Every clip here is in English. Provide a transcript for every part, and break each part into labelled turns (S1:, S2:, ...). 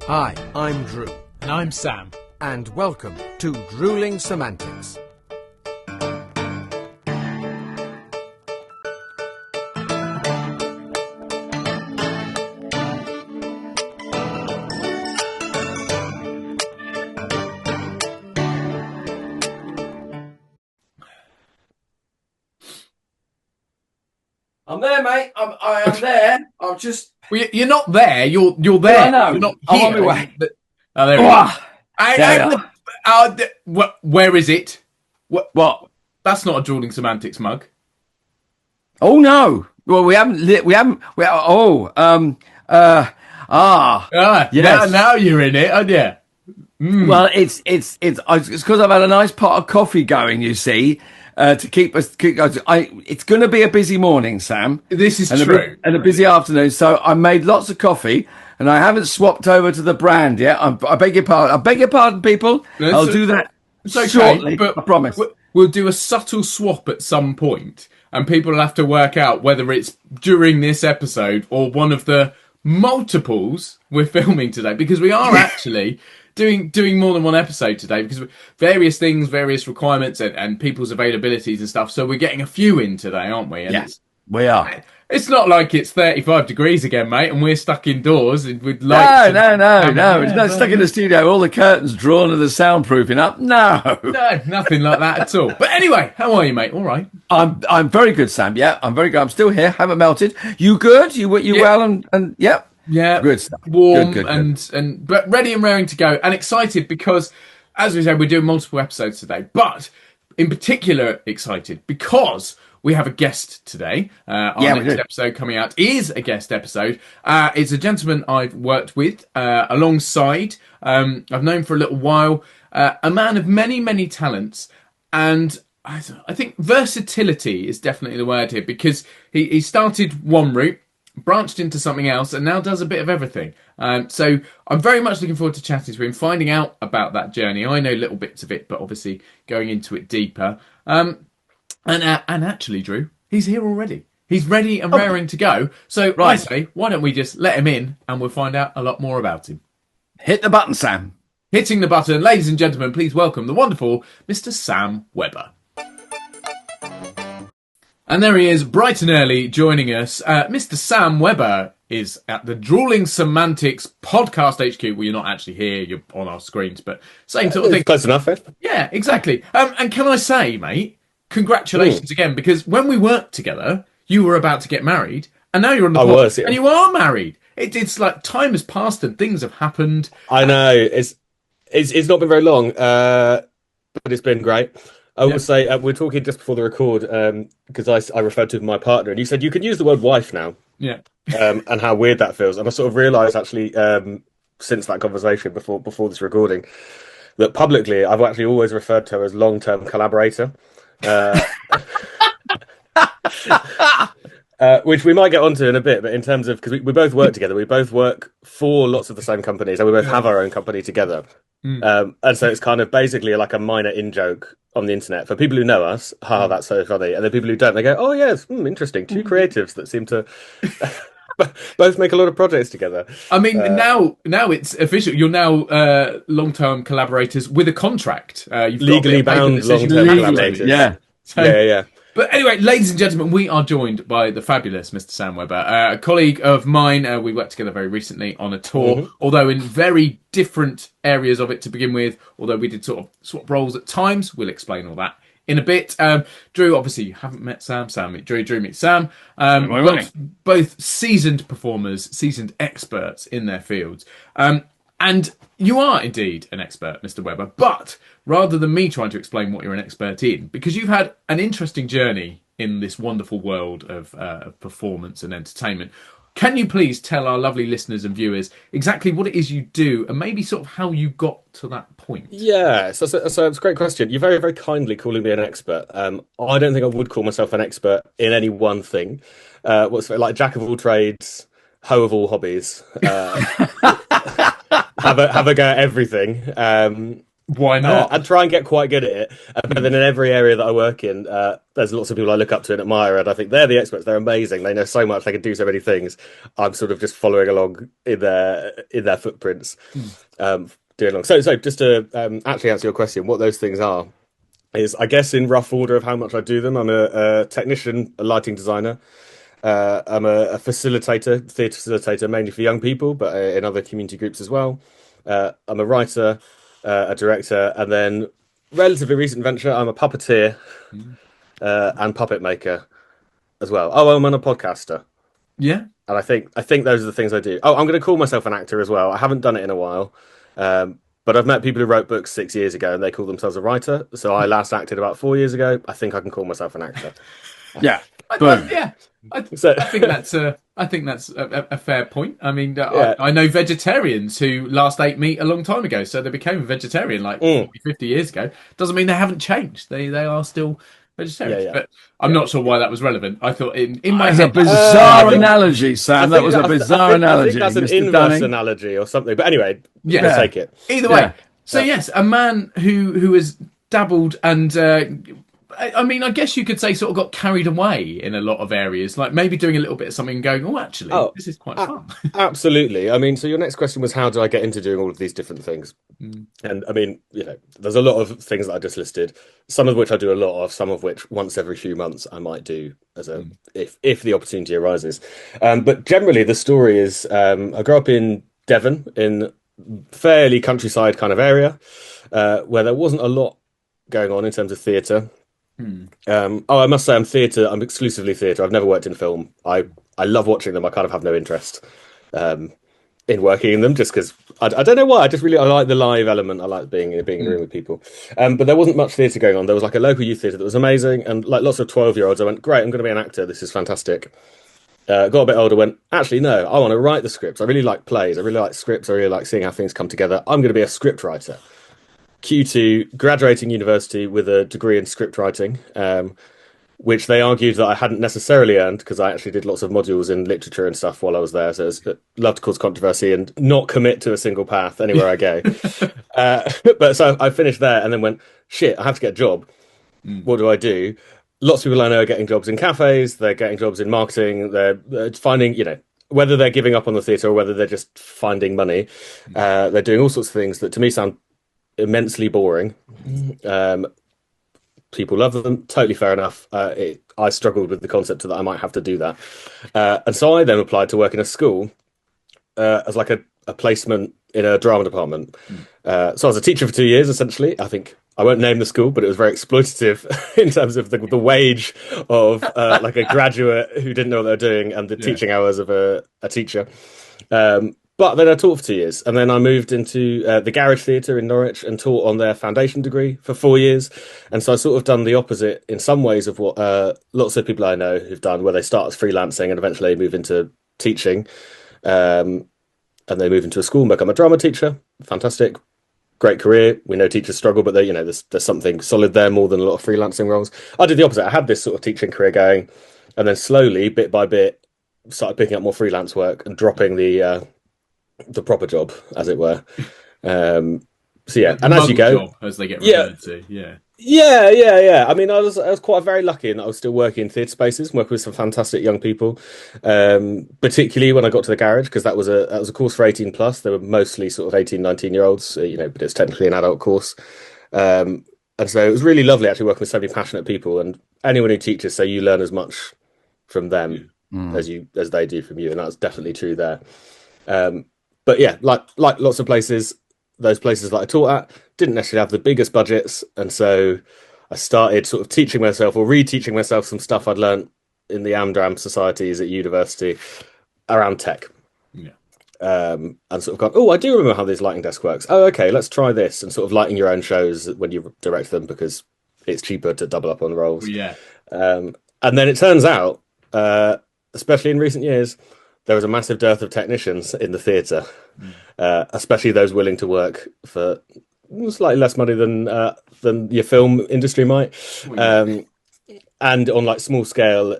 S1: Hi, I'm Drew.
S2: And I'm Sam.
S1: And welcome to Drewling Samantics.
S3: I'm there, mate. I am there. I'm just.
S2: Well, you're not there. You're there.
S3: I know.
S2: You're not
S3: I'm
S2: here.
S3: on my way.
S2: Oh, there we go. Where is it?
S3: What?
S2: That's not a Drewling Samantics mug.
S3: Oh no. Well, we haven't. Yes.
S2: Now you're in it, aren't you?
S3: Well, it's because I've had a nice pot of coffee going. You see, to keep us. It's going to be a busy morning, Sam.
S2: This is
S3: true, and a busy afternoon. So I made lots of coffee, and I haven't swapped over to the brand yet. I beg your pardon. I beg your pardon, people. I'll do that shortly.
S2: But
S3: I promise.
S2: We'll do a subtle swap at some point, and people will have to work out whether it's during this episode or one of the multiples we're filming today, because we are actually doing more than one episode today, because various things, various requirements, and people's availabilities and stuff. So we're getting a few in today, aren't we? And
S3: yes, we are.
S2: It's not like it's 35 degrees again, mate, and we're stuck indoors with
S3: lights. No. It's not stuck in the studio. All the curtains drawn and the soundproofing up. No,
S2: nothing like that at all. But anyway, how are you, mate? All right.
S3: I'm very good, Sam. Yeah, I'm very good. I'm still here. Haven't melted. You good? You well? And yep.
S2: Yeah,
S3: good stuff.
S2: Warm
S3: good.
S2: And but ready and raring to go, and excited because, as we said, we're doing multiple episodes today. But in particular, excited because we have a guest today. Our next episode coming out is a guest episode. It's a gentleman I've worked with alongside. I've known for a little while. A man of many talents, and I think versatility is definitely the word here, because he started one route, branched into something else, and now does a bit of everything. So I'm very much looking forward to chatting to him, finding out about that journey. I know little bits of it, but obviously going into it deeper. And actually, Drew, he's here already. He's ready and raring to go. So I say, why don't we just let him in, and we'll find out a lot more about him.
S3: Hit the button, Sam.
S2: Hitting the button. Ladies and gentlemen, please welcome the wonderful Mr. Sam Webber. And there he is, bright and early, joining us. Mr. Sam Webber is at the Drewling Samantics Podcast HQ. Well, you're not actually here, you're on our screens, but same sort of thing.
S4: Close enough, eh?
S2: Yeah, exactly. And can I say, mate, congratulations again, because when we worked together, you were about to get married, and now you're on the podcast, and you are married. It's like time has passed and things have happened.
S4: I know. It's not been very long, but it's been great. I will say, we were talking just before the record, because I referred to my partner, and you said you can use the word wife now.
S2: Yeah.
S4: And how weird that feels. And I sort of realised, actually, since that conversation, before this recording, that publicly I've actually always referred to her as long-term collaborator. Which we might get onto in a bit, but in terms of, because we both work together, we both work for lots of the same companies, and we both have our own company together. And so it's kind of basically like a minor in-joke on the internet. For people who know us, that's so funny. And then people who don't, they go, oh yes, interesting. Two creatives that seem to both make a lot of projects together.
S2: I mean, now it's official. You're now long-term collaborators with a contract. You've
S4: legally bound long-term collaborators.
S3: Yeah.
S4: Yeah.
S2: But anyway, ladies and gentlemen, we are joined by the fabulous Mr. Sam Webber, a colleague of mine. We worked together very recently on a tour, although in very different areas of it to begin with, although we did sort of swap roles at times. We'll explain all that in a bit. Drew, obviously, you haven't met Sam. Drew meets Sam. Both seasoned performers, seasoned experts in their fields. And you are indeed an expert, Mr. Webber, but rather than me trying to explain what you're an expert in, because you've had an interesting journey in this wonderful world of performance and entertainment, can you please tell our lovely listeners and viewers exactly what it is you do, and maybe sort of how you got to that point?
S4: Yeah, so it's a great question. You're very, very kindly calling me an expert. I don't think I would call myself an expert in any one thing. What's like jack of all trades, hoe of all hobbies. Have a go at everything.
S2: Why not?
S4: And try and get quite good at it. But then in every area that I work in, there's lots of people I look up to and admire, and I think they're the experts. They're amazing. They know so much. They can do so many things. I'm sort of just following along in their footprints, doing along. So just to actually answer your question, what those things are is, I guess, in rough order of how much I do them. I'm a technician, a lighting designer. I'm a facilitator, theatre facilitator, mainly for young people, but in other community groups as well. I'm a writer, a director, and then relatively recent venture, I'm a puppeteer and puppet maker as well. Oh, I'm a podcaster.
S2: Yeah.
S4: And I think those are the things I do. Oh, I'm going to call myself an actor as well. I haven't done it in a while, but I've met people who wrote books 6 years ago and they call themselves a writer. So I last acted about 4 years ago. I think I can call myself an actor.
S3: Yeah.
S2: I think that's a fair point. I mean, I know vegetarians who last ate meat a long time ago, so they became a vegetarian like 40, 50 years ago. Doesn't mean they haven't changed. They are still vegetarians. But I'm not sure why that was relevant. I thought in my head,
S3: a bizarre analogy, Sam. That was a bizarre analogy.
S4: I think that's an inverse analogy or something. But anyway, we'll take it.
S2: Either way. So yes, a man who has dabbled and. I mean, I guess you could say sort of got carried away in a lot of areas, like maybe doing a little bit of something and going, actually, this is quite fun.
S4: Absolutely. I mean, so your next question was, how do I get into doing all of these different things? And I mean, there's a lot of things that I just listed, some of which I do a lot of, some of which once every few months I might do as if the opportunity arises. But generally the story is, I grew up in Devon, in fairly countryside kind of area, where there wasn't a lot going on in terms of theatre. I must say I'm exclusively theatre. I've never worked in film. I love watching them. I kind of have no interest in working in them, just because I don't know why. I like the live element. I like being in a room with people. But there wasn't much theatre going on. There was like a local youth theatre that was amazing, and like lots of 12-year-olds, I went, great, I'm going to be an actor. This is fantastic. Got a bit older, went, actually no, I want to write the scripts. I really like plays. I really like scripts. I really like seeing how things come together. I'm going to be a script writer. Q2, graduating university with a degree in script writing, which they argued that I hadn't necessarily earned because I actually did lots of modules in literature and stuff while I was there. So I love to cause controversy and not commit to a single path anywhere I go. But so I finished there and then went, shit, I have to get a job. What do I do? Lots of people I know are getting jobs in cafes. They're getting jobs in marketing. They're finding, whether they're giving up on the theatre or whether they're just finding money. They're doing all sorts of things that to me sound immensely boring. People love them, totally fair enough. I struggled with the concept that I might have to do that, and so I then applied to work in a school as like a placement in a drama department. So I was a teacher for 2 years essentially. I think I won't name the school, but it was very exploitative in terms of the wage of like a graduate who didn't know what they were doing and the teaching hours of a teacher. But then I taught for 2 years, and then I moved into the Garage Theatre in Norwich and taught on their foundation degree for 4 years. And so I sort of done the opposite in some ways of what lots of people I know who've done, where they start as freelancing and eventually move into teaching. And they move into a school and become a drama teacher. Fantastic. Great career. We know teachers struggle, but there's something solid there more than a lot of freelancing roles. I did the opposite. I had this sort of teaching career going, and then slowly, bit by bit, started picking up more freelance work and dropping the proper job, as it were. So yeah, and as you go,
S2: job, as they get referred to,
S4: yeah. I mean, I was quite very lucky in that I was still working in theatre spaces, working with some fantastic young people. Particularly when I got to the Garage, because that was a course for 18 plus. They were mostly sort of 18, 19-year-olds, but it's technically an adult course. And so it was really lovely actually working with so many passionate people. And anyone who teaches, so you learn as much from them as they do from you, and that's definitely true there. But yeah, like lots of places, those places that I taught at didn't necessarily have the biggest budgets. And so I started sort of teaching myself or reteaching myself some stuff I'd learned in the Amdram societies at university around tech.
S2: Yeah.
S4: And sort of gone, oh, I do remember how this lighting desk works. Oh, okay, let's try this. And sort of lighting your own shows when you direct them because it's cheaper to double up on the roles.
S2: Yeah.
S4: And then it turns out, especially in recent years, there was a massive dearth of technicians in the theatre, especially those willing to work for slightly less money than your film industry might, and on like small scale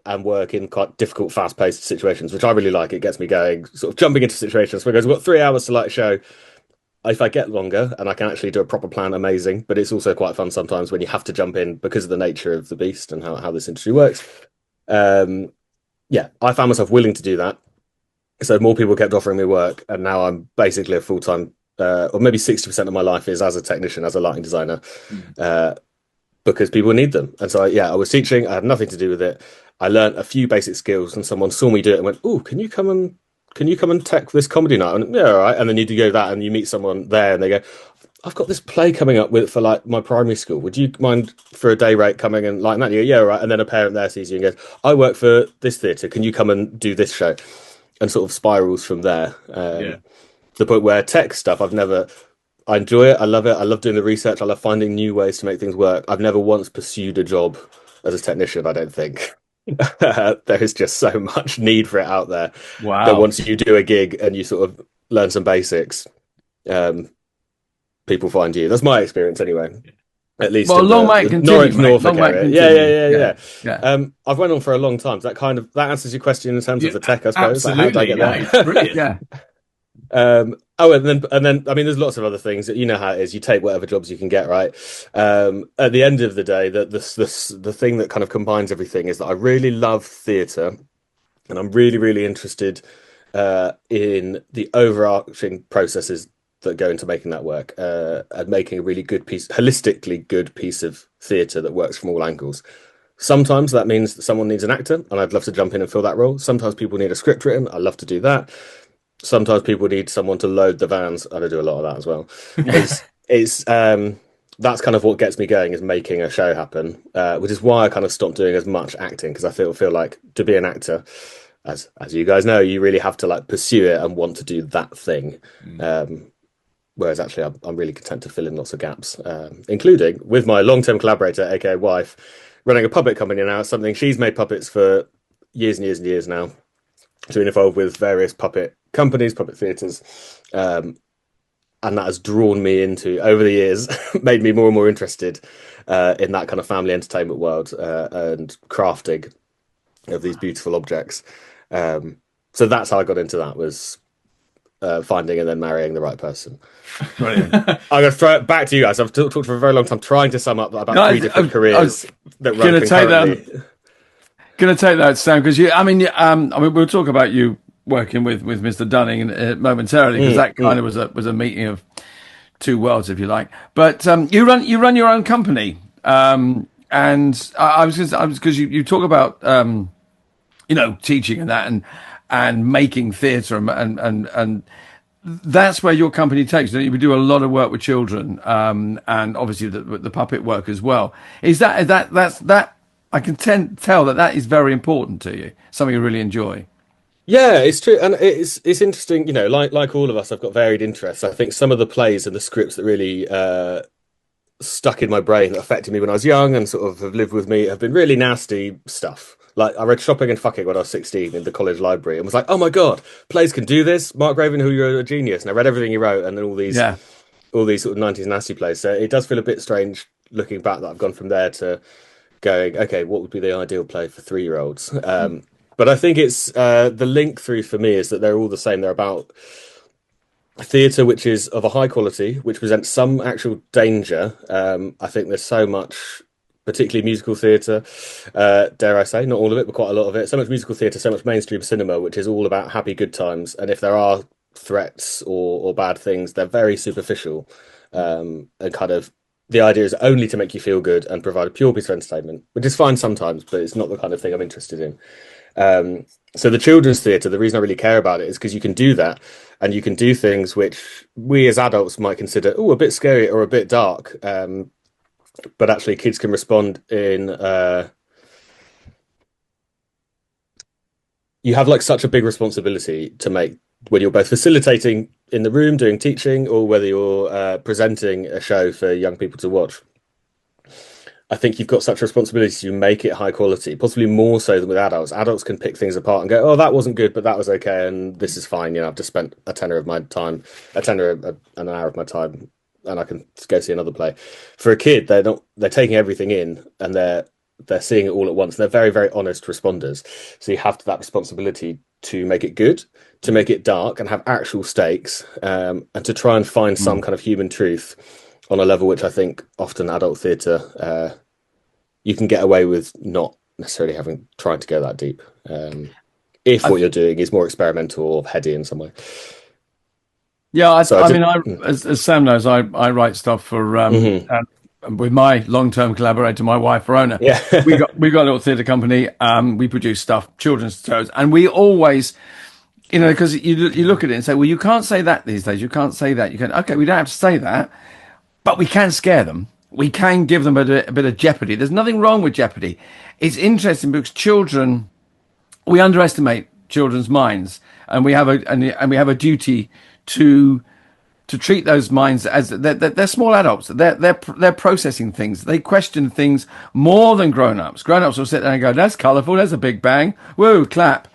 S4: and work in quite difficult, fast-paced situations, which I really like. It gets me going, sort of jumping into situations where it goes, we've got 3 hours to light a show. if I get longer and I can actually do a proper plan, amazing. But it's also quite fun sometimes when you have to jump in because of the nature of the beast and how this industry works. Yeah, I found myself willing to do that. So more people kept offering me work, and now I'm basically a full-time, or maybe 60% of my life is as a technician, as a lighting designer, because people need them. And so, I was teaching. I had nothing to do with it. I learned a few basic skills, and someone saw me do it and went, "Oh, can you come and tech this comedy night?" And yeah, all right. And then you do go that, and you meet someone there, and they go, "I've got this play coming up for like my primary school. Would you mind for a day rate coming and like that?" And you go, "Yeah, all right." And then a parent there sees you and goes, "I work for this theatre. Can you come and do this show?" And sort of spirals from there. To the point where tech stuff, I enjoy it. I love it. I love doing the research. I love finding new ways to make things work. I've never once pursued a job as a technician, I don't think. There is just so much need for it out there.
S3: Wow.
S4: That once you do a gig and you sort of learn some basics, people find you. That's my experience anyway. At least
S3: well, long might continue,
S4: Norwich, Norfolk area.
S3: Yeah.
S4: I've went on for a long time. So that answers your question in terms of the tech, I suppose.
S2: Absolutely.
S4: Like, how did I get there?
S2: It's brilliant.
S3: Yeah.
S4: And then I mean, there's lots of other things that you know how it is. You take whatever jobs you can get, right? At the end of the day, the thing that kind of combines everything is that I really love theatre, and I'm really, really interested in the overarching processes that go into making that work, and making a really good holistically good piece of theatre that works from all angles. Sometimes that means that someone needs an actor, and I'd love to jump in and fill that role. Sometimes people need a script written. I love to do that. Sometimes people need someone to load the vans. I do a lot of that as well. It's that's kind of what gets me going, is making a show happen, which is why I kind of stopped doing as much acting, because I feel like to be an actor, as you guys know, you really have to like pursue it and want to do that thing. Whereas actually, I'm really content to fill in lots of gaps, including with my long-term collaborator, aka wife, running a puppet company now. It's something she's made puppets for years and years and years now. She's been involved with various puppet companies, puppet theatres, and that has drawn me into, over the years, made me more and more interested in that kind of family entertainment world and crafting of these beautiful objects. So that's how I got into that, was finding and then marrying the right person.
S3: Brilliant.
S4: I'm going to throw it back to you guys. I've talked for a very long time trying to sum up about 3 different careers that run concurrently.
S3: Going to take that, Sam, because we'll talk about you working with Mr. Dunning momentarily, because that kind of was a meeting of two worlds, if you like. But you run your own company, and I was because you talk about teaching and that and making theatre and that's where your company takes. You do a lot of work with children, and obviously the puppet work as well. Is that I can tell that is very important to you, something you really enjoy.
S4: Yeah, it's true, and it's interesting. Like all of us, I've got varied interests. I think some of the plays and the scripts that really stuck in my brain, that affected me when I was young and sort of have lived with me, have been really nasty stuff. Like, I read Shopping and Fucking when I was 16 in the college library and was like, oh my God, plays can do this. Mark Ravenhill, you're a genius. And I read everything he wrote, and then all these sort of 90s nasty plays. So it does feel a bit strange looking back that I've gone from there to going, okay, what would be the ideal play for 3-year-olds? But I think it's the link through for me is that they're all the same. They're about theatre which is of a high quality, which presents some actual danger. I think there's so much, particularly musical theatre, dare I say, not all of it, but quite a lot of it. So much musical theatre, so much mainstream cinema, which is all about happy, good times. And if there are threats or bad things, they're very superficial, and kind of the idea is only to make you feel good and provide a pure piece of entertainment, which is fine sometimes, but it's not the kind of thing I'm interested in. So the children's theatre, the reason I really care about it is because you can do that, and you can do things which we as adults might consider a bit scary or a bit dark, but actually kids can respond in you have like such a big responsibility to make, when you're both facilitating in the room doing teaching, or whether you're presenting a show for young people to watch. I think you've got such a responsibility to make it high quality, possibly more so than with adults. Adults can pick things apart and go, oh, that wasn't good, but that was okay, and this is fine. I've just spent a tenner of my time, and an hour of my time, and I can go see another play. For a kid, they're taking everything in, and they're they're seeing it all at once. They're very, very honest responders. So you have that responsibility to make it good, to make it dark and have actual stakes, and to try and find some kind of human truth on a level which I think often adult theatre you can get away with not necessarily having trying to go that deep. If what you're doing is more experimental or heady in some way.
S3: Yeah, as Sam knows, I write stuff for with my long-term collaborator, my wife Verona.
S4: Yeah.
S3: we got a little theatre company. We produce stuff, children's shows, and we always, because you look at it and say, well, you can't say that these days. You can't say that. You can. Okay, we don't have to say that, but we can scare them. We can give them a bit of jeopardy. There's nothing wrong with jeopardy. It's interesting because children, we underestimate children's minds, and we have a duty to treat those minds as they're small adults. They're processing things. They question things more than grown-ups. Grown-ups will sit there and go, "That's colourful. There's a big bang. Woo, clap."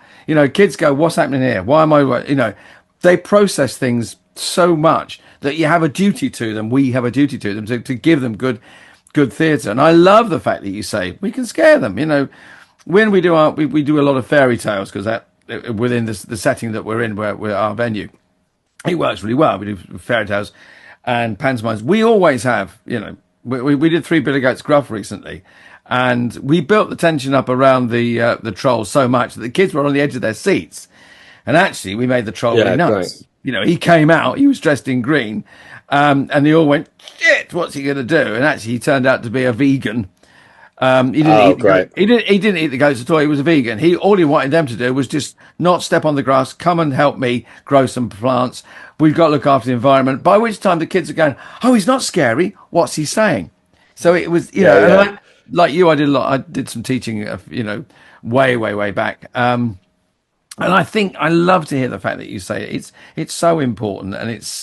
S3: Kids go, "What's happening here? Why am I?" They process things so much that you have a duty to them. We have a duty to them to give them good theatre. And I love the fact that you say we can scare them. When we do we do a lot of fairy tales because that within the setting that we're in, where our venue, it works really well. We do fairy tales and pantomimes. We always have, we did Three Billy Goats Gruff recently, and we built the tension up around the troll so much that the kids were on the edge of their seats. And actually, we made the troll really nuts. Right. He came out, he was dressed in green, and they all went, "Shit, what's he going to do?" And actually, he turned out to be a vegan. He didn't eat the goats at all. He was a vegan. All he wanted them to do was just not step on the grass, come and help me grow some plants. We've got to look after the environment. By which time the kids are going, "Oh, he's not scary. What's he saying?" So it was, and like you, I did some teaching, way back. And I think I love to hear the fact that you say it's so important, and it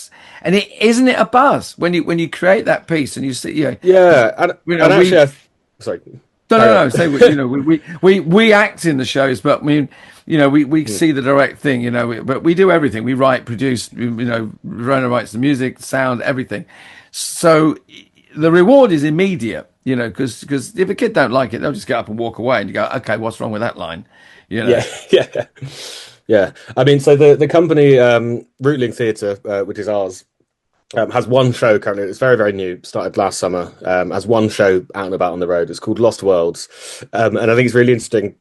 S3: isn't it a buzz when you create that piece and you see
S4: sorry.
S3: No. Say we act in the shows, but we see the direct thing. But we do everything. We write, produce. Verona writes the music, sound, everything. So the reward is immediate. Because if a kid don't like it, they'll just get up and walk away, and you go, "Okay, what's wrong with that line?"
S4: Yeah. I mean, so the company Drewling Theatre, which is ours, has one show currently. It's very, very new. Started last summer. Has one show out and about on the road. It's called Lost Worlds, and I think it's really interesting.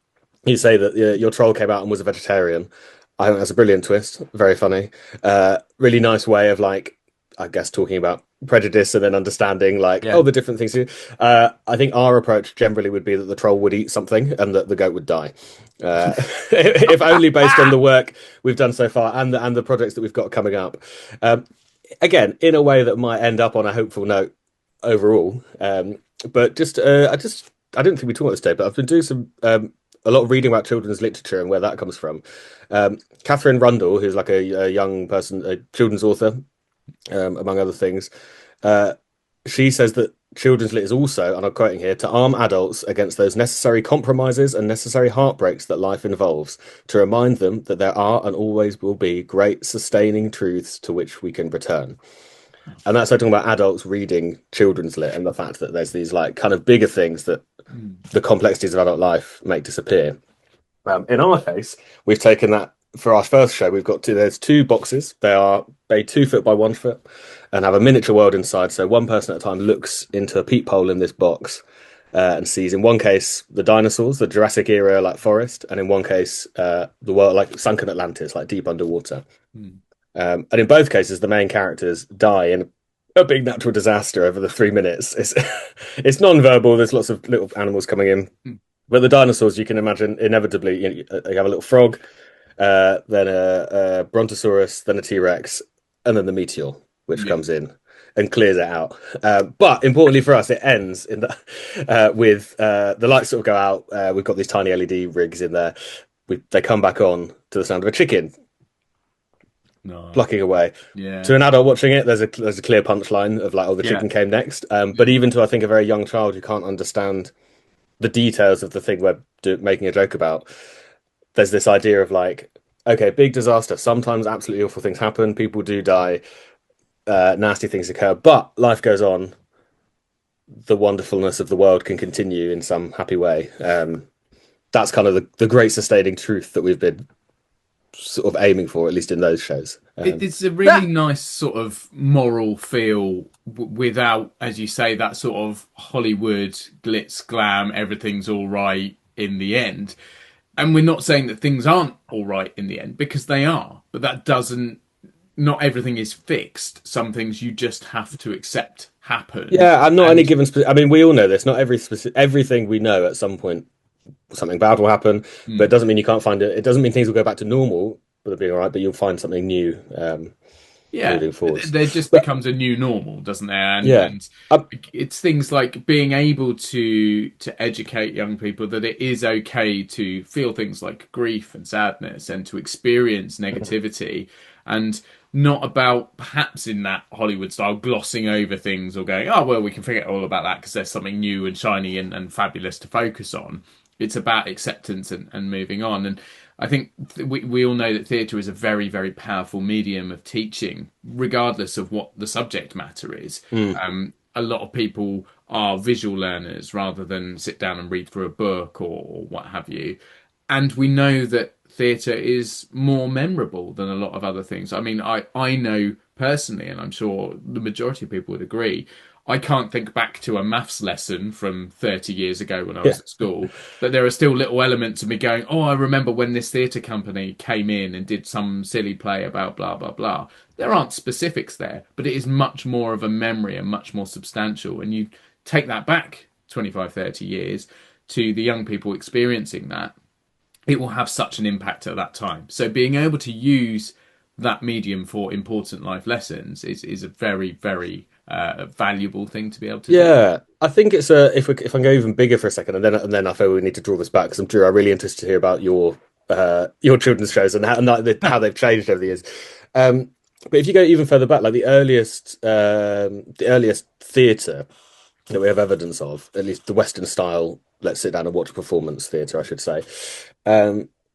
S4: You say that your troll came out and was a vegetarian. I think that's a brilliant twist. Very funny. Really nice way of I guess talking about prejudice and then understanding the different things. I think our approach generally would be that the troll would eat something and that the goat would die. If only based on the work we've done so far and the projects that we've got coming up. Again, in a way that might end up on a hopeful note overall. But I didn't think we talked about this today, but I've been doing a lot of reading about children's literature and where that comes from. Catherine Rundle, who's a young person, a children's author, among other things, she says that children's lit is also, and I'm quoting here, to arm adults against those necessary compromises and necessary heartbreaks that life involves, to remind them that there are and always will be great sustaining truths to which we can return. And that's talking about adults reading children's lit and the fact that there's these kind of bigger things that the complexities of adult life make disappear. In our case, we've taken that. For our first show, we've got there's two boxes. They are 2 foot by 1 foot and have a miniature world inside. So one person at a time looks into a peephole in this box and sees, in one case, the dinosaurs, the Jurassic era forest, and in one case, the world sunken Atlantis, deep underwater. And in both cases, the main characters die in a big natural disaster over the 3 minutes. It's non-verbal. There's lots of little animals coming in, but the dinosaurs, you can imagine, inevitably, you have a little frog. Then a brontosaurus, then a T-Rex, and then the meteor, which comes in and clears it out. But importantly for us, it ends in with the lights sort of go out. We've got these tiny LED rigs in there. They come back on to the sound of a chicken plucking away. Yeah. To an adult watching it, there's a clear punchline of the chicken came next. But even to, I think, a very young child who can't understand the details of the thing we're making a joke about, there's this idea of okay, big disaster. Sometimes absolutely awful things happen. People do die. Nasty things occur, but life goes on. the wonderfulness of the world can continue in some happy way. That's kind of the great sustaining truth that we've been sort of aiming for, at least in those shows.
S2: It's a really nice sort of moral feel without, as you say, that sort of Hollywood glitz glam, everything's all right in the end. And we're not saying that things aren't all right in the end, because they are. But that doesn't, not everything is fixed. Some things you just have to accept happen.
S4: Yeah, I'm not any given. I mean, we all know this. Not everything we know at some point something bad will happen, but it doesn't mean you can't find it. It doesn't mean things will go back to normal, but it'll be all right. But you'll find something new. Moving forward,
S2: there just becomes a new normal, doesn't there? And it's things like being able to educate young people that it is okay to feel things like grief and sadness and to experience negativity, and not about perhaps in that Hollywood style glossing over things or going, oh well, we can forget all about that because there's something new and shiny and fabulous to focus on. It's about acceptance and moving on. And I think we all know that theatre is a very, very powerful medium of teaching, regardless of what the subject matter is. A lot of people are visual learners rather than sit down and read through a book or what have you. And we know that theatre is more memorable than a lot of other things. I mean, I know personally, and I'm sure the majority of people would agree, I can't think back to a maths lesson from 30 years ago when I was at school, but there are still little elements of me going, oh, I remember when this theatre company came in and did some silly play about blah, blah, blah. There aren't specifics there, but it is much more of a memory and much more substantial. And you take that back 25, 30 years to the young people experiencing that, it will have such an impact at that time. So being able to use that medium for important life lessons is a very, very valuable thing to be able to do.
S4: I think it's if I can go even bigger for a second, and then I feel we need to draw this back, because Drew, I'm really interested to hear about your children's shows and how they've changed over the years. But if you go even further back, like the earliest theatre that we have evidence of, at least the Western style, let's sit down and watch performance theatre, I should say,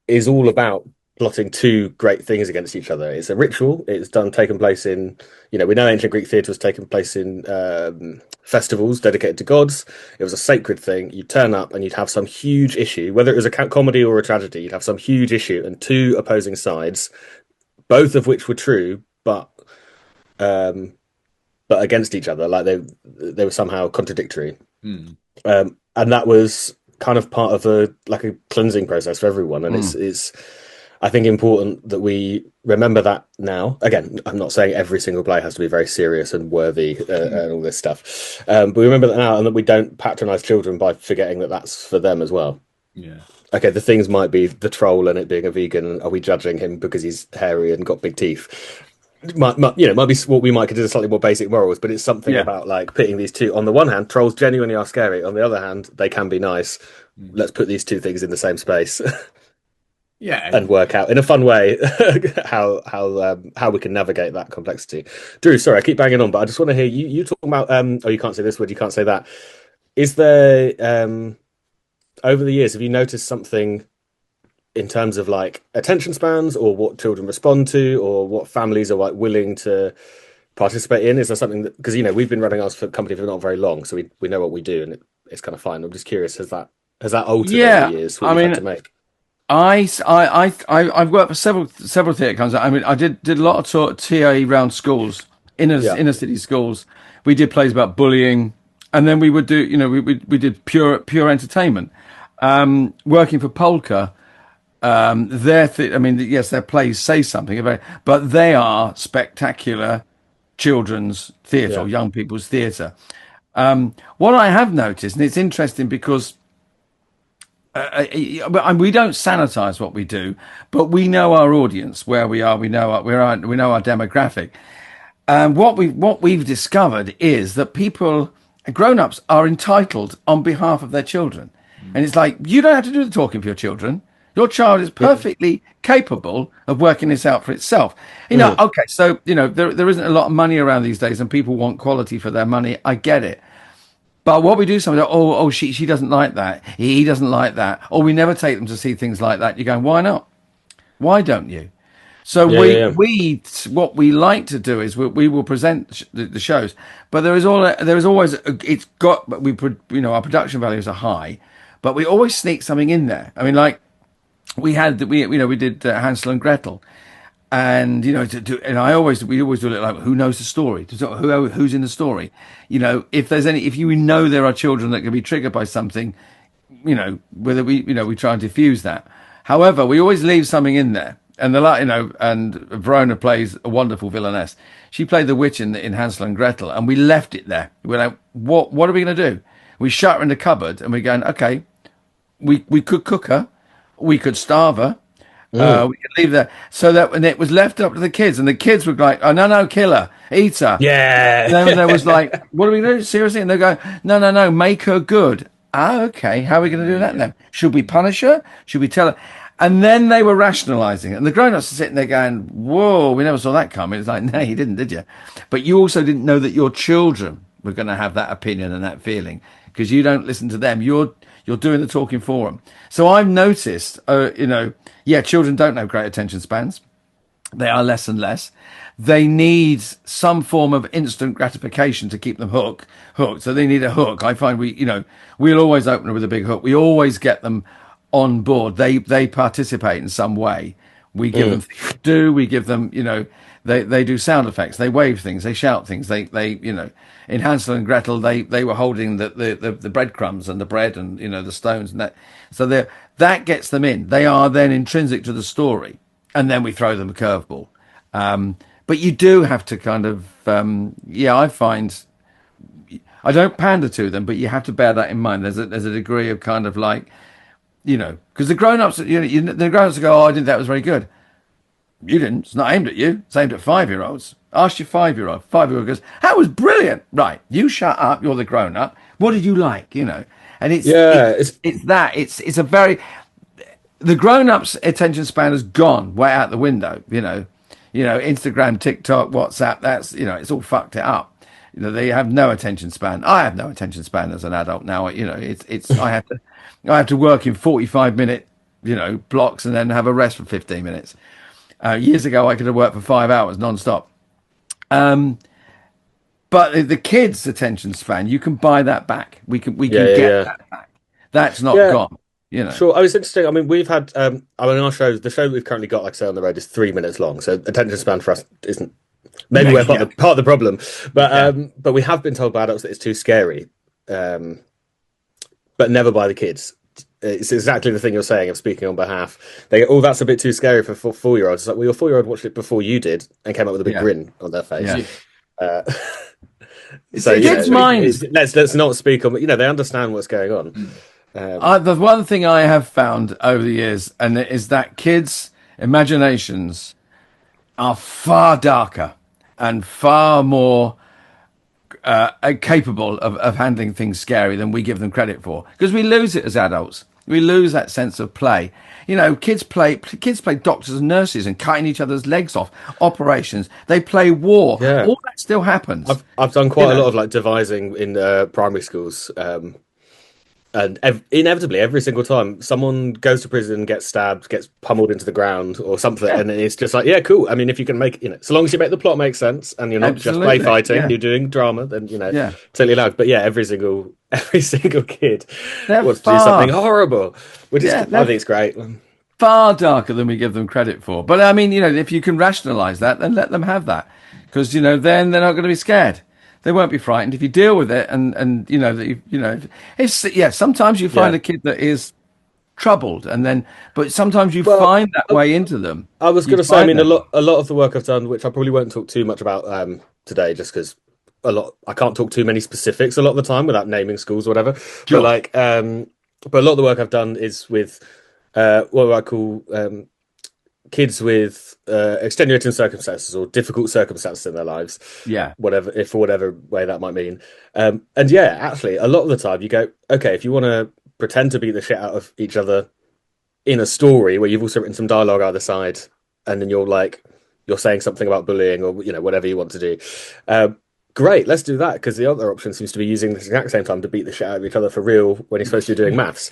S4: is all about plotting two great things against each other. It's a ritual. It's taken place in, we know ancient Greek theatre was taking place in festivals dedicated to gods. It was a sacred thing. You'd turn up and you'd have some huge issue, whether it was a comedy or a tragedy, you'd have some huge issue and two opposing sides, both of which were true, but against each other, like they were somehow contradictory. And that was kind of part of a cleansing process for everyone. And it's I think important that we remember that now. Again, I'm not saying every single play has to be very serious and worthy and all this stuff, but we remember that now, and that we don't patronize children by forgetting that that's for them as well.
S2: Yeah.
S4: Okay, the things might be the troll and it being a vegan, and are we judging him because he's hairy and got big teeth? Might be what we might consider slightly more basic morals, but it's something about pitting these two. On the one hand, trolls genuinely are scary. On the other hand, they can be nice. Let's put these two things in the same space. And work out in a fun way how we can navigate that complexity. Drew, sorry, I keep banging on, but I just want to hear you talking about you can't say this word, you can't say that. Is there over the years, have you noticed something in terms of attention spans, or what children respond to, or what families are willing to participate in? Is there something that, because we've been running our company for not very long, so we know what we do, and it's kind of fine. I'm just curious, has that altered over the years? Had to make?
S3: I've worked for several theatre companies. I mean, I did a lot of TAE around schools, inner city schools. We did plays about bullying, and then we would do, we did pure entertainment. Working for Polka, their plays say something, but they are spectacular children's theatre or young people's theatre. What I have noticed, and it's interesting because we don't sanitize what we do, but we know our audience, where we are. We know our demographic. And what we've discovered is that grown-ups are entitled on behalf of their children. And it's like, you don't have to do the talking for your children. Your child is perfectly capable of working this out for itself. Okay, so there isn't a lot of money around these days, and people want quality for their money. I get it. But what we do sometimes, she doesn't like that. He doesn't like that. Or we never take them to see things like that. You're going, why not? Why don't you? So we what we like to do is we will present the shows, but there is always it's got, but our production values are high, but we always sneak something in there. I mean, like we did Hansel and Gretel, and we always do it like, who knows the story? Who's in the story? If you know there are children that can be triggered by something, whether we try and diffuse that. However, we always leave something in there. And and Verona plays a wonderful villainess. She played the witch in Hansel and Gretel, and we left it there. We're like, what are we going to do? We shut her in the cupboard, and we're going, okay, we could cook her, we could starve her, we could leave her. So that when it was left up to the kids, and the kids were like, oh, no, kill her, eat her.
S4: Yeah.
S3: And then there was like, what are we going to do? Seriously? And they go, no, make her good. Ah, okay, how are we going to do that then? Should we punish her? Should we tell her? And then they were rationalising it. And the grown-ups are sitting there going, whoa, we never saw that coming. It's like, no, you didn't, did you? But you also didn't know that your children were going to have that opinion and that feeling, because you don't listen to them. You're doing the talking for them. So I've noticed, children don't have great attention spans. They are less and less. They need some form of instant gratification to keep them hooked. So they need a hook. I find we'll always open with a big hook. We always get them on board. They participate in some way. We give them things to do. We give them, they do sound effects. They wave things. They shout things. They in Hansel and Gretel, they were holding the breadcrumbs and the bread and, the stones and that. So that gets them in. They are then intrinsic to the story. And then we throw them a curveball. But you do have to kind of, I find, I don't pander to them, but you have to bear that in mind. There's a degree of kind of like, because the grown-ups, the grown-ups go, oh, I didn't think that was very good. You didn't. It's not aimed at you. It's aimed at 5-year-olds. Ask your 5-year-old. 5-year-old goes, that was brilliant. Right. You shut up. You're the grown-up. What did you like? And it's a very, the grown-ups' attention span has gone way out the window. Instagram, TikTok, WhatsApp, that's, it's all fucked it up. They have no attention span. I have no attention span as an adult now. I have to work in 45-minute, blocks and then have a rest for 15 minutes. Years ago, I could have worked for 5 hours non-stop. But the kids' attention span, you can buy that back. We can get that back. That's not gone.
S4: Sure. I was interesting. I mean, we've had our shows. The show we've currently got, like I say, on the road is 3 minutes long. So attention span for us isn't. Maybe we're part of the problem, but we have been told by adults that it's too scary, but never by the kids. It's exactly the thing you're saying. I'm speaking on behalf. They go, oh, that's a bit too scary for 4-year-olds. It's like, well, your 4-year-old watched it before you did and came up with a big grin on their face. Yeah. So
S3: kids' minds.
S4: Let's not speak on. They understand what's going on.
S3: The one thing I have found over the years, and it is that kids' imaginations are far darker and far more capable of handling things scary than we give them credit for, because we lose it as adults. We lose that sense of play. Kids play doctors and nurses and cutting each other's legs off, operations. They play war. Yeah. All that still happens.
S4: I've done quite a lot of like devising in primary schools. And inevitably, every single time, someone goes to prison, gets stabbed, gets pummeled into the ground or something, and it's just like, yeah, cool. I mean, if you can make, so long as you make the plot make sense and you're not just play fighting, you're doing drama, then totally allowed. But yeah, every single kid wants to do something horrible, which is, I think it's great.
S3: Far darker than we give them credit for. But I mean, if you can rationalise that, then let them have that, because then they're not going to be scared. They won't be frightened if you deal with it, and it's sometimes you find a kid that is troubled, but sometimes you find that way into them.
S4: I was going to say, I mean, a lot of the work I've done, which I probably won't talk too much about today, just because I can't talk too many specifics a lot of the time without naming schools or whatever. Sure. But but a lot of the work I've done is with what I call kids with extenuating circumstances or difficult circumstances in their lives, for whatever way that might mean, and actually a lot of the time you go, okay, if you want to pretend to beat the shit out of each other in a story where you've also written some dialogue either side, and then you're saying something about bullying or whatever you want to do, great, let's do that, because the other option seems to be using the exact same time to beat the shit out of each other for real when you're supposed to be doing maths.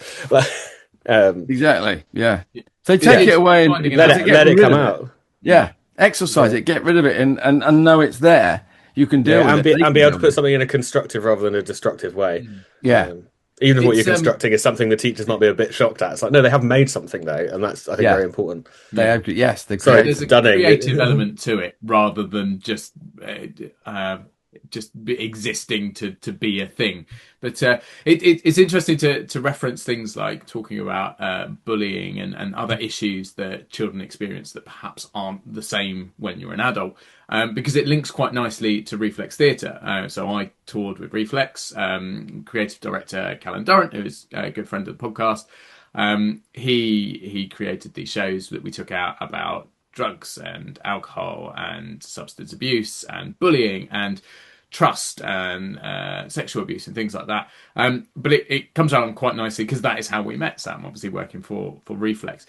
S3: Exactly. Yeah. So take it away and
S4: let it come out.
S3: Yeah, exercise it, get rid of it, and know it's there. You can deal with it.
S4: And be able to put something in a constructive rather than a destructive way.
S3: Yeah.
S4: Even if what you're constructing is something the teachers might be a bit shocked at. It's like, no, they have made something though, and that's, I think, very important.
S3: They have, yes.
S2: There's a creative element to it rather than just existing to be a thing. But it's interesting to reference things like talking about bullying and other issues that children experience that perhaps aren't the same when you're an adult, because it links quite nicely to Reflex Theatre. So I toured with Reflex. Creative director Callan Durrant, who is a good friend of the podcast, he created these shows that we took out about drugs and alcohol and substance abuse and bullying and trust and sexual abuse and things like that. But it comes out quite nicely because that is how we met, Sam, obviously working for Reflex.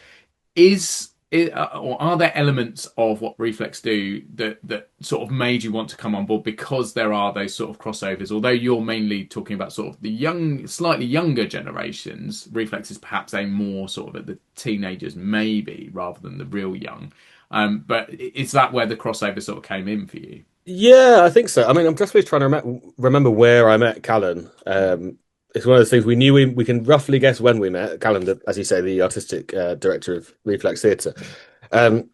S2: Or are there elements of what Reflex do that sort of made you want to come on board because there are those sort of crossovers? Although you're mainly talking about sort of the slightly younger generations, Reflex is perhaps aimed more sort of at the teenagers maybe rather than the real young. But is that where the crossover sort of came in for you?
S4: Yeah, I think so. I mean, I'm just really trying to remember where I met Callan. It's one of those things we knew we can roughly guess when we met. Callan, as you say, the artistic director of Reflex Theatre. But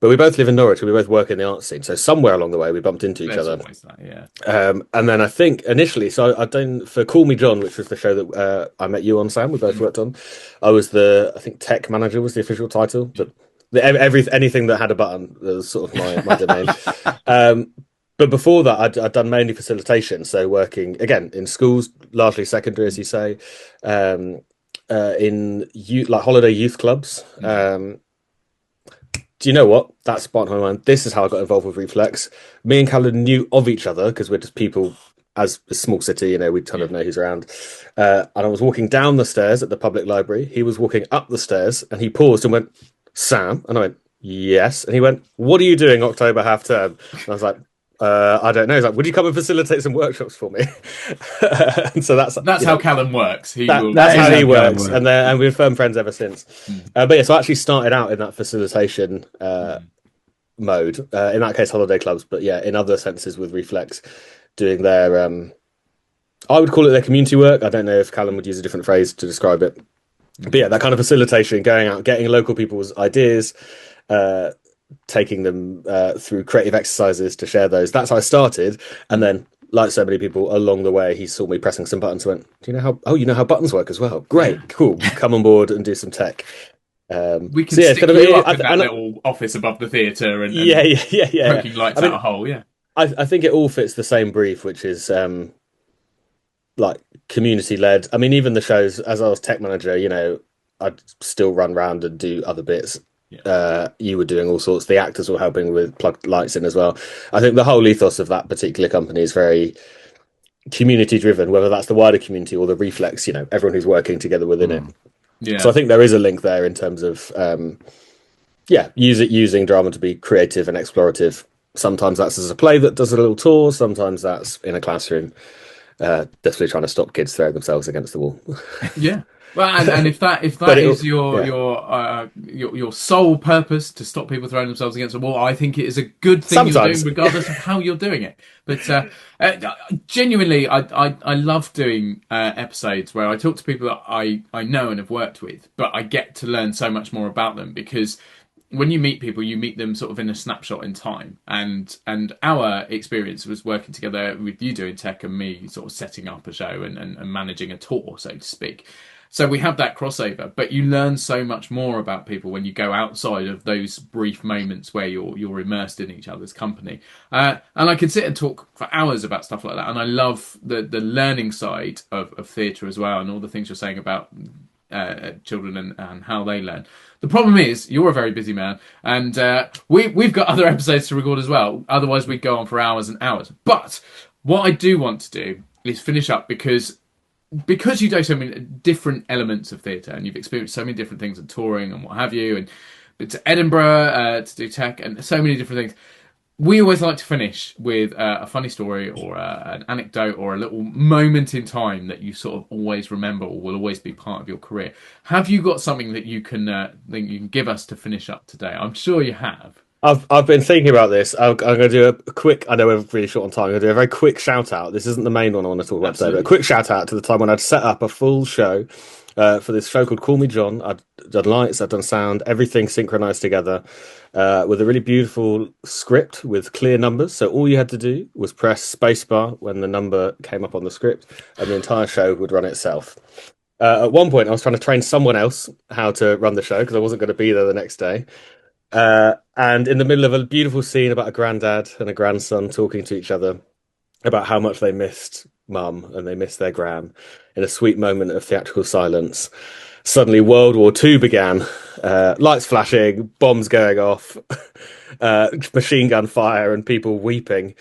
S4: we both live in Norwich and we both work in the arts scene. So somewhere along the way we bumped into each other.
S2: That, yeah.
S4: And then I think initially, so I'd done for Call Me John, which was the show that I met you on, Sam. We both worked on. I was I think tech manager was the official title, but anything that had a button was sort of my domain. But before that, I'd done mainly facilitation, so working again in schools, largely secondary, as you say, in like holiday youth clubs. Do you know what? That sparked my mind. This is how I got involved with Reflex. Me and Callan knew of each other because we're just people. As a small city, we kind of know who's around. And I was walking down the stairs at the public library. He was walking up the stairs, and he paused and went, "Sam," and I went, "Yes," and he went, "What are you doing October half term?" And I was like, I don't know. He's like, "Would you come and facilitate some workshops for me?" And so that's
S2: how Callan works.
S4: That's how he works, and we've been firm friends ever since. But yeah, so I actually started out in that facilitation mode. In that case, holiday clubs, but yeah, in other senses with Reflex, doing their I would call it their community work. I don't know if Callan would use a different phrase to describe it. But yeah, that kind of facilitation, going out, getting local people's ideas, taking them through creative exercises to share those. That's how I started. And then, like so many people along the way, he saw me pressing some buttons and went, "Do you know how? Oh, you know how buttons work as well? Great, cool. Come on board and do some tech."
S2: We can stick you up in that little office above the theatre and poking lights out a hole. Yeah,
S4: I think it all fits the same brief, which is like community led. I mean, even the shows, as I was tech manager, I'd still run around and do other bits. You were doing all sorts. The actors were helping with plug lights in as well. I think the whole ethos of that particular company is very community driven, whether that's the wider community or the Reflex, everyone who's working together within it.
S2: Yeah.
S4: So I think there is a link there in terms of using drama to be creative and explorative. Sometimes that's as a play that does a little tour, sometimes that's in a classroom, definitely trying to stop kids throwing themselves against the wall.
S2: Yeah. Well, and if that is your sole purpose, to stop people throwing themselves against the wall, I think it is a good thing you're doing, regardless of how you're doing it. But genuinely, I love doing episodes where I talk to people that I know and have worked with, but I get to learn so much more about them, because when you meet people, you meet them sort of in a snapshot in time. And our experience was working together with you doing tech and me sort of setting up a show and managing a tour, so to speak. So we have that crossover, but you learn so much more about people when you go outside of those brief moments where you're immersed in each other's company. And I can sit and talk for hours about stuff like that. And I love the learning side of theatre as well, and all the things you're saying about children and how they learn. The problem is you're a very busy man, and we've got other episodes to record as well. Otherwise we'd go on for hours and hours. But what I do want to do is finish up, because you do so many different elements of theatre, and you've experienced so many different things and touring and what have you, and been to Edinburgh to do tech and so many different things. We always like to finish with a funny story or an anecdote or a little moment in time that you sort of always remember or will always be part of your career. Have you got something that you can give us to finish up today? I'm sure you have.
S4: I've been thinking about this. I'm going to do a quick. I know we're really short on time. I'm going to do a very quick shout out. This isn't the main one I want to talk about today, but a quick shout out to the time when I'd set up a full show for this show called Call Me John. I'd done lights, I'd done sound, everything synchronized together with a really beautiful script with clear numbers. So all you had to do was press spacebar when the number came up on the script, and the entire show would run itself. At one point, I was trying to train someone else how to run the show because I wasn't going to be there the next day. And in the middle of a beautiful scene about a granddad and a grandson talking to each other about how much they missed mum and they missed their gran, in a sweet moment of theatrical silence, suddenly World War II began. Lights flashing, bombs going off, machine gun fire, and people weeping.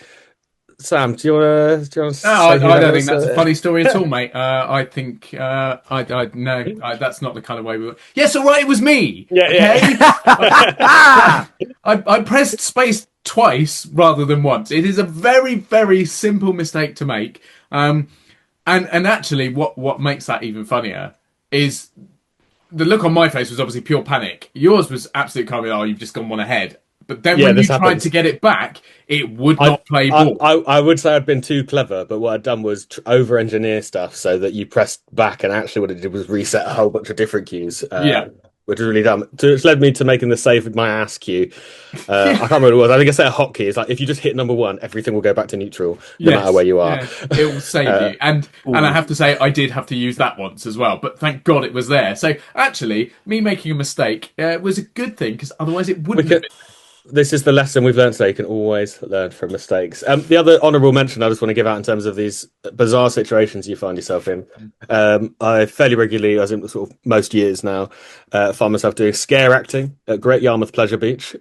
S4: Sam, do you want to?
S2: No, I don't think that's a funny story at all, mate. I think that's not the kind of way we were. Yes, all right, it was me.
S4: Yeah,
S2: okay? I pressed space twice rather than once. It is a very, very simple mistake to make. And actually, what makes that even funnier is the look on my face was obviously pure panic. Yours was absolute kind of, oh, you've just gone one ahead. But then when you tried to get it back, it would not play ball.
S4: I would say I'd been too clever, but what I'd done was over-engineer stuff so that you pressed back, and actually what it did was reset a whole bunch of different cues. Which is really dumb. It's led me to making the save my ass cue. I can't remember what it was. I think I set a hotkey. It's like if you just hit number 1, everything will go back to neutral, no matter where you are.
S2: Yeah. It will save you. And I have to say, I did have to use that once as well. But thank God it was there. So actually, me making a mistake was a good thing, because otherwise it wouldn't have been.
S4: This is the lesson we've learned today. You can always learn from mistakes. The other honourable mention I just want to give out in terms of these bizarre situations you find yourself in. I fairly regularly, as in sort of most years now, find myself doing scare acting at Great Yarmouth Pleasure Beach,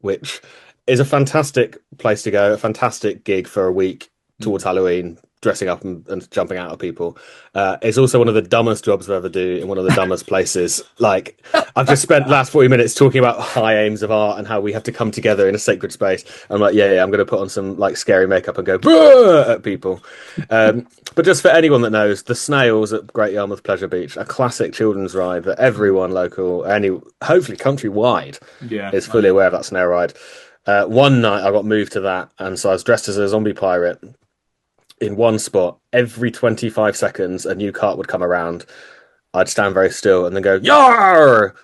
S4: which is a fantastic place to go, a fantastic gig for a week towards Halloween, dressing up and jumping out at people. It's also one of the dumbest jobs I've ever do in one of the dumbest places. Like, I've just spent the last 40 minutes talking about high aims of art and how we have to come together in a sacred space. I'm like, yeah, I'm going to put on some like scary makeup and go "Bruh!" at people. But just for anyone that knows, the Snails at Great Yarmouth Pleasure Beach, a classic children's ride that everyone local, hopefully countrywide, is fully aware of that snail ride. One night I got moved to that, and so I was dressed as a zombie pirate. In one spot, every 25 seconds, a new cart would come around. I'd stand very still and then go, "Yar!"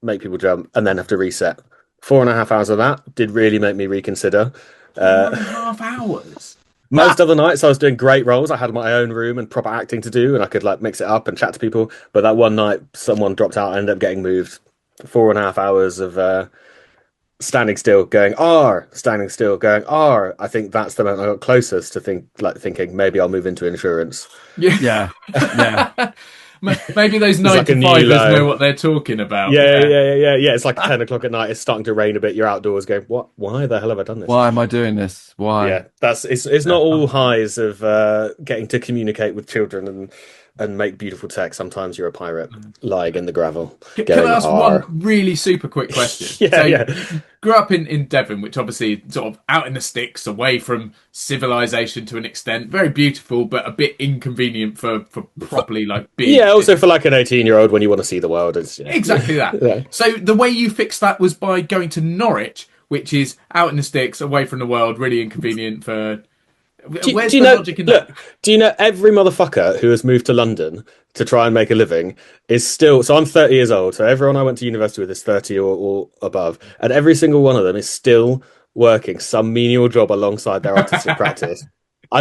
S4: Make people jump, and then have to reset. 4.5 hours of that did really make me reconsider.
S2: 4.5 hours?
S4: Most other nights I was doing great roles. I had my own room and proper acting to do, and I could like mix it up and chat to people. But that one night, someone dropped out. I ended up getting moved. 4.5 hours of standing still, going R, standing still, going R. I think that's the moment I got closest to thinking maybe I'll move into insurance.
S2: Yeah. Maybe those 9-to-5ers know what they're talking about.
S4: Yeah. It's like 10 o'clock at night. It's starting to rain a bit. You're outdoors, going, what? Why the hell have I done this?
S3: Why am I doing this? Why?
S4: Yeah, it's not all highs of getting to communicate with children and make beautiful tech. Sometimes you're a pirate lying in the gravel.
S2: Can I ask one really super quick question? You grew up in Devon, which obviously sort of out in the sticks, away from civilization to an extent. Very beautiful, but a bit inconvenient for properly like big.
S4: Yeah, also for like an 18-year-old when you want to see the world.
S2: Exactly that. Yeah. So the way you fixed that was by going to Norwich, which is out in the sticks, away from the world, really inconvenient for... Where's the logic in that?
S4: Do you know every motherfucker who has moved to London to try and make a living is still... So I'm 30 years old, so everyone I went to university with is 30 or above, and every single one of them is still working some menial job alongside their artistic practice.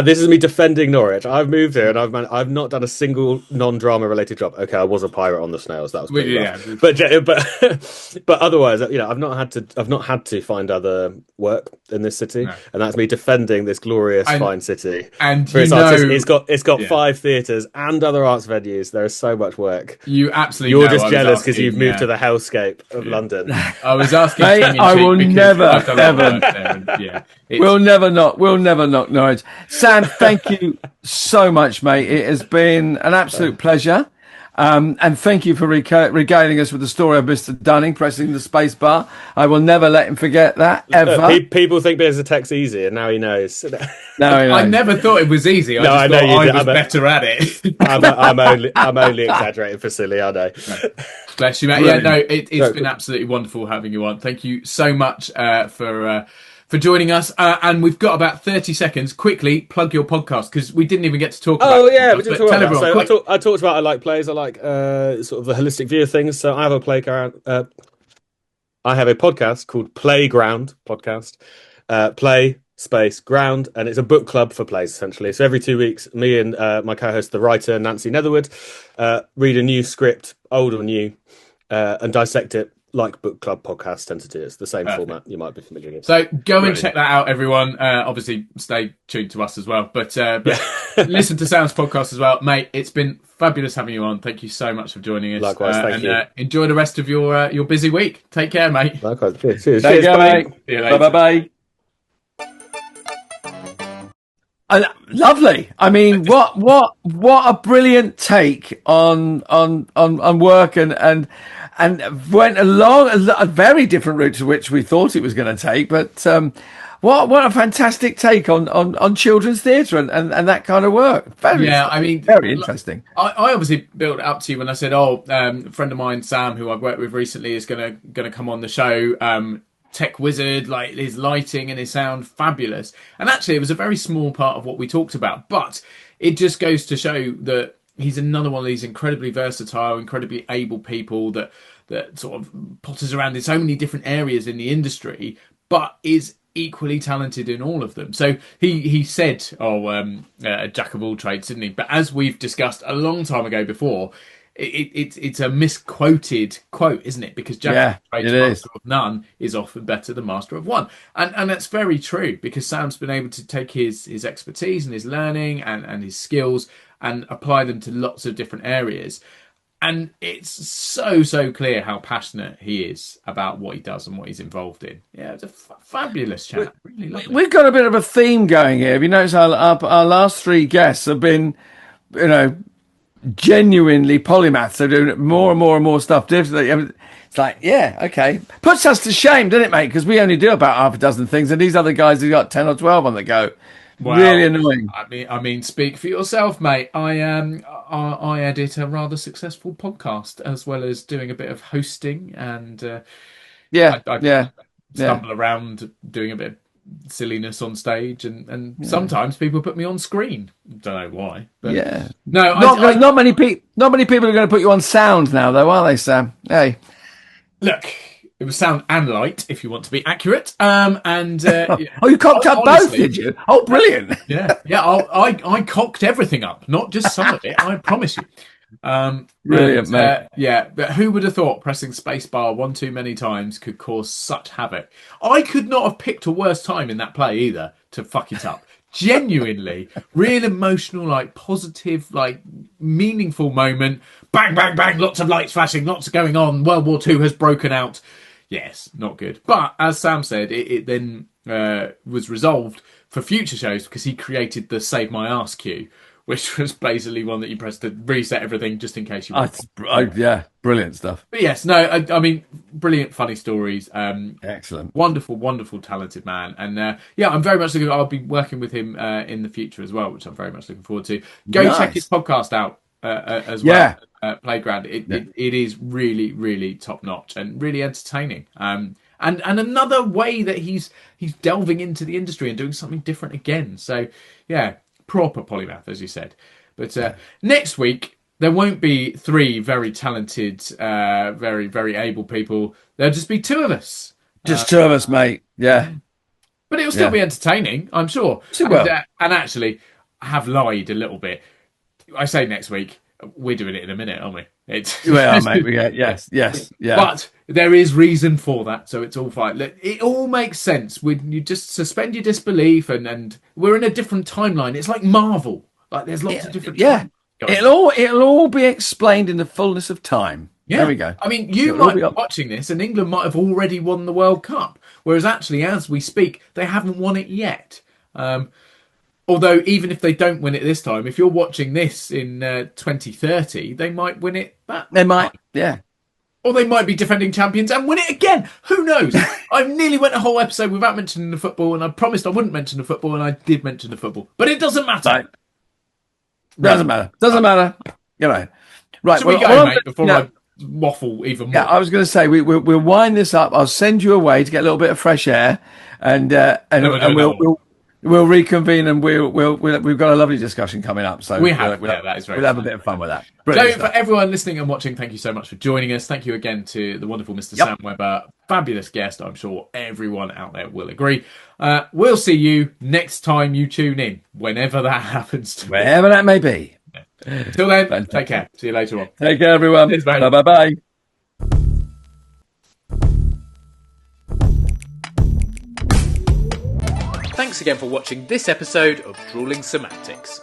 S4: This is me defending Norwich. I've moved here and I've not done a single non-drama related job. Okay, I was a pirate on the Snails. That was pretty rough. But otherwise, I've not had to find other work in this city, and that's me defending this glorious fine city.
S2: And
S4: for it's got 5 theatres and other arts venues. There is so much work.
S2: You absolutely.
S4: You're just jealous because you've moved to the hellscape of London.
S2: I was asking.
S3: Mate, I will never, ever. We'll never knock Norwich. Sam, thank you so much, mate. It has been an absolute pleasure. And thank you for regaling us with the story of Mr. Dunning pressing the space bar. I will never let him forget that, ever.
S4: People think being a tech's easy, and now he knows.
S3: Now he knows.
S2: I never thought it was easy. I
S4: No,
S2: just
S4: I know
S2: thought
S4: you
S2: I
S4: did.
S2: was better at it.
S4: I'm only exaggerating for silly, I know.
S2: Bless you, mate.
S3: Brilliant.
S2: Yeah, no, it's been absolutely wonderful having you on. Thank you so much for joining us. And we've got about 30 seconds. Quickly plug your podcast, because we didn't even get to talk about
S4: Oh yeah, we
S2: it.
S4: didn't talk about that.
S2: Everyone,
S4: So I talked about I like plays. I like sort of the holistic view of things. So I have a playground. I have a podcast called Playground Podcast. Play space ground, and it's a book club for plays essentially. So every 2 weeks, me and my co-host, the writer Nancy Netherwood, read a new script, old or new, and dissect it like book club podcasts tend to do. It's the same format you might be familiar with.
S2: So go and check that out, everyone. Obviously, stay tuned to us as well. But listen to Sam's podcast as well, mate. It's been fabulous having you on. Thank you so much for joining us.
S4: Likewise, thank you.
S2: Enjoy the rest of your busy week. Take care, mate.
S4: Likewise. Cheers.
S3: Take care,
S4: Bye.
S3: mate. Bye. Lovely. I mean, what a brilliant take on work and went along a very different route to which we thought it was going to take. But what a fantastic take on children's theatre and that kind of work. Very interesting.
S2: I obviously built it up to you when I said, a friend of mine, Sam, who I've worked with recently, is going to come on the show. Tech wizard, like his lighting and his sound, fabulous. And actually, it was a very small part of what we talked about, but it just goes to show that he's another one of these incredibly versatile, incredibly able people that sort of potters around in so many different areas in the industry, but is equally talented in all of them. So he said, a jack of all trades, didn't he? But as we've discussed a long time ago before, it's a misquoted quote, isn't it? Because jack of trades, master of none is often better than master of one, and that's very true, because Sam's been able to take his expertise and his learning and his skills and apply them to lots of different areas. And it's so clear how passionate he is about what he does and what he's involved in. Yeah, it's a fabulous chat. Really lovely.
S3: We've got a bit of a theme going here. Have you noticed our last three guests have been, genuinely polymaths. They're doing more and more stuff differently. It's like, yeah, okay. Puts us to shame, doesn't it, mate? Because we only do about half a dozen things, and these other guys have got 10 or 12 on the go. Well, really annoying.
S2: I mean, speak for yourself, mate. I edit a rather successful podcast, as well as doing a bit of hosting, and I stumble around doing a bit of silliness on stage, and sometimes people put me on screen. Don't know why, but not many people are going to put you on sound now, though, are they, Sam? Hey, look. It was sound and light, if you want to be accurate.
S3: You cocked up both, did you? Oh, brilliant!
S2: Yeah. I cocked everything up, not just some of it. I promise you.
S3: Brilliant, mate.
S2: But who would have thought pressing spacebar one too many times could cause such havoc? I could not have picked a worse time in that play either to fuck it up. Genuinely, real emotional, like positive, like meaningful moment. Bang, bang, bang! Lots of lights flashing, lots going on. World War II has broken out. Yes, not good. But as Sam said, it then was resolved for future shows because he created the Save My Ass cue, which was basically one that you press to reset everything just in case you want.
S3: Brilliant stuff.
S2: But yes, no, I mean, brilliant, funny stories.
S3: Excellent.
S2: Wonderful, talented man. And I'm very much looking, I'll be working with him in the future as well, which I'm very much looking forward to. Go check his podcast out as well. Playground. It is really, really top notch and really entertaining. And another way that he's delving into the industry and doing something different again. So yeah, proper polymath, as you said. But next week there won't be three very talented, very, very able people. There'll just be two of us.
S3: Just two of us, mate. Yeah.
S2: But it'll still be entertaining, I'm sure. And actually, I have lied a little bit. I say next week. We're doing it in a minute, aren't we?
S3: We are, mate. Yes.
S2: But there is reason for that, so it's all fine. It all makes sense. You just suspend your disbelief, and we're in a different timeline. It's like Marvel. Like there's lots of different.
S3: Yeah, it'll all be explained in the fullness of time. Yeah. There we go.
S2: I mean, you might be watching this, and England might have already won the World Cup, whereas actually, as we speak, they haven't won it yet. Although, even if they don't win it this time, if you're watching this in 2030, they might win it that
S3: They might,
S2: time.
S3: yeah.
S2: Or they might be defending champions and win it again. Who knows? I nearly went a whole episode without mentioning the football, and I promised I wouldn't mention the football, and I did mention the football. But it doesn't matter.
S3: Right. Doesn't matter. Doesn't matter. You know. Right.
S2: Should we go, mate, before I waffle even more?
S3: Yeah, I was going to say we'll wind this up. I'll send you away to get a little bit of fresh air, and we'll reconvene, and we've got a lovely discussion coming up. So
S2: that is very.
S3: We'll have a bit of fun with that.
S2: So for everyone listening and watching, thank you so much for joining us. Thank you again to the wonderful Mr. Sam Webber, fabulous guest. I'm sure everyone out there will agree. We'll see you next time you tune in, whenever that happens.
S3: Wherever that may be.
S2: Till then, take care. See you later on.
S3: Take care, everyone. Bye.
S2: Thanks again for watching this episode of Drewling Samantics.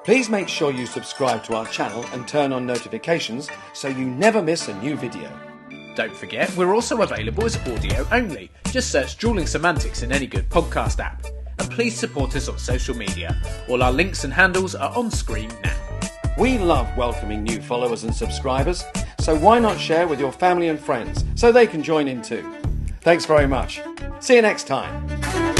S1: Please make sure you subscribe to our channel and turn on notifications so you never miss a new video.
S2: Don't forget, we're also available as audio only. Just search Drewling Samantics in any good podcast app. And please support us on social media. All our links and handles are on screen now.
S1: We love welcoming new followers and subscribers, so why not share with your family and friends so they can join in too? Thanks very much. See you next time.